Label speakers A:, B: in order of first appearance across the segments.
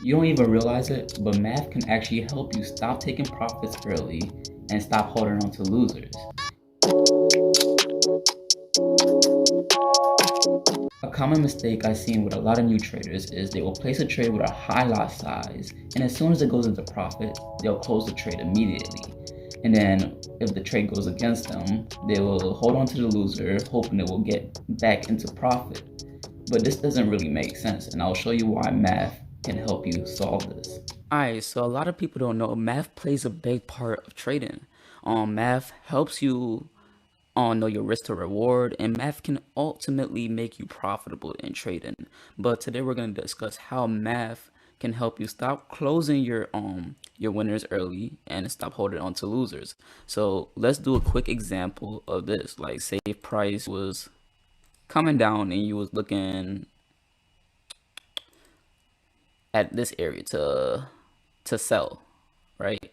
A: You don't even realize it, but math can actually help you stop taking profits early and stop holding on to losers. A common mistake I've seen with a lot of new traders is they will place a trade with a high lot size, and as soon as it goes into profit, they'll close the trade immediately. And then if the trade goes against them, they will hold on to the loser, hoping it will get back into profit. But this doesn't really make sense, and I'll show you why math can help you solve this.
B: Alright, so a lot of people don't know math plays a big part of trading. Math helps you know your risk to reward, and math can ultimately make you profitable in trading. But today we're going to discuss how math can help you stop closing your winners early and stop holding on to losers. So let's do a quick example of this. Like, say if price was coming down and you was looking at this area to sell, right?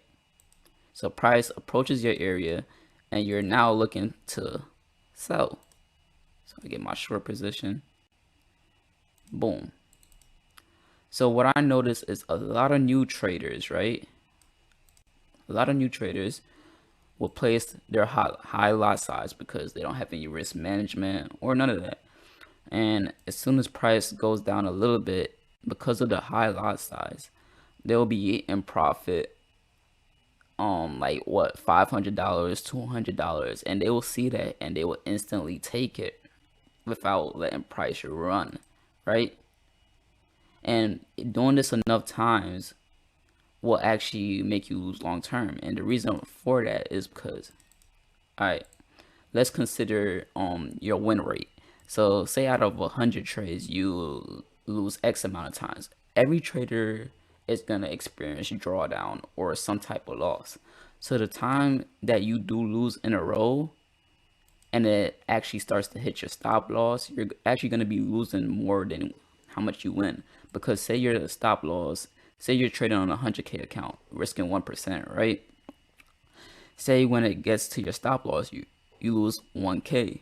B: So price approaches your area and you're now looking to sell. So I get my short position. Boom. So what I notice is a lot of new traders, right? A lot of new traders will place their high lot size because they don't have any risk management or none of that. And as soon as price goes down a little bit, because of the high lot size, they'll be in profit like what, $500, $200, and they will see that and they will instantly take it without letting price run, right? And doing this enough times will actually make you lose long term. And the reason for that is because, all right, let's consider your win rate. So say out of 100 trades you lose X amount of times. Every trader is gonna experience drawdown or some type of loss. So the time that you do lose in a row and it actually starts to hit your stop loss, you're actually gonna be losing more than how much you win. Because say your stop loss, say you're trading on a 100K account, risking 1%, right? Say when it gets to your stop loss, you lose 1K.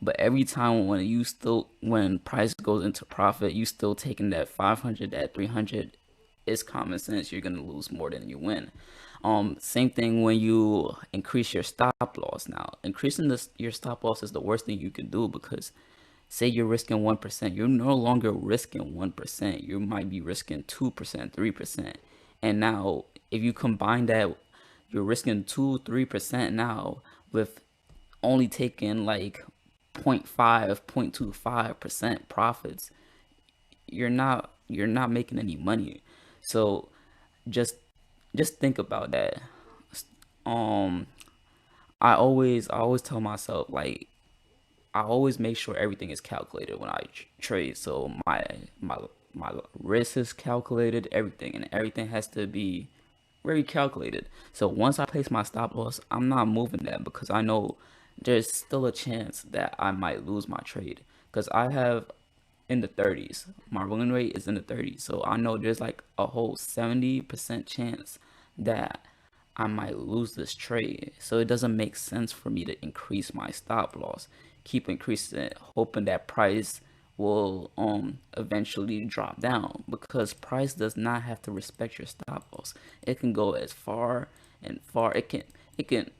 B: But every time when price goes into profit, you still taking that 500, that 300. It's common sense you're gonna lose more than you win. Same thing when you increase your stop loss. Now, increasing your stop loss is the worst thing you can do because say you're risking 1%, you're no longer risking 1%. You might be risking 2%, 3%. And now, if you combine that, you're risking 2, 3% now with only taking like 0.5, 0.25% profits. You're not making any money. So just just think about that. Um, I always tell myself like I always make sure everything is calculated when I trade. So my risk is calculated, everything, and everything has to be very calculated. So once I place my stop loss, I'm not moving that because I know there's still a chance that I might lose my trade because I have in the 30s. My win rate is in the 30s. So I know there's like a whole 70% chance that I might lose this trade. So it doesn't make sense for me to increase my stop loss. Keep increasing it, hoping that price will eventually drop down because price does not have to respect your stop loss. It can go as far and far it can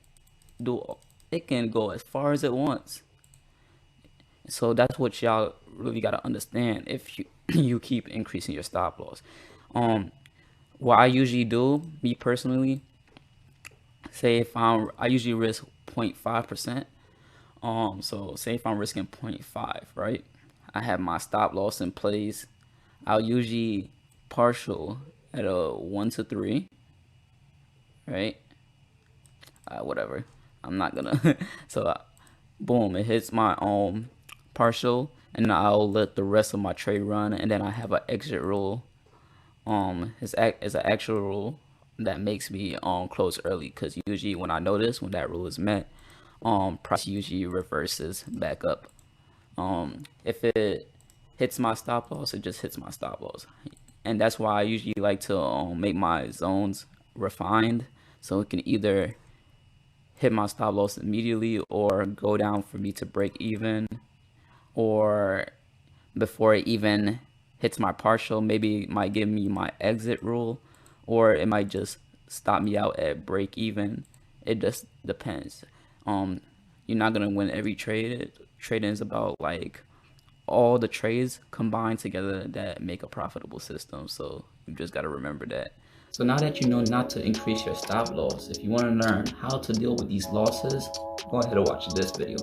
B: do it can go as far as it wants. So that's what y'all really gotta understand if you you keep increasing your stop loss. Um, what I usually do, me personally, say if I usually risk 0.5%. So say if I'm risking zero point 0.5, right? I have my stop loss in place. I'll usually partial at a 1 to 3, right? Whatever. I'm not gonna. So boom, it hits my partial, and I'll let the rest of my trade run, and then I have an exit rule. It's an actual rule that makes me close early because usually when I notice when that rule is met, price usually reverses back up. If it hits my stop loss, it just hits my stop loss, and that's why I usually like to make my zones refined so it can either hit my stop loss immediately or go down for me to break even or before it even hits my partial, maybe it might give me my exit rule, or it might just stop me out at break even. It just depends. You're not gonna win every trade. Trading is about like all the trades combined together that make a profitable system. So you just gotta remember that.
A: So now that you know not to increase your stop loss, if you want to learn how to deal with these losses, go ahead and watch this video.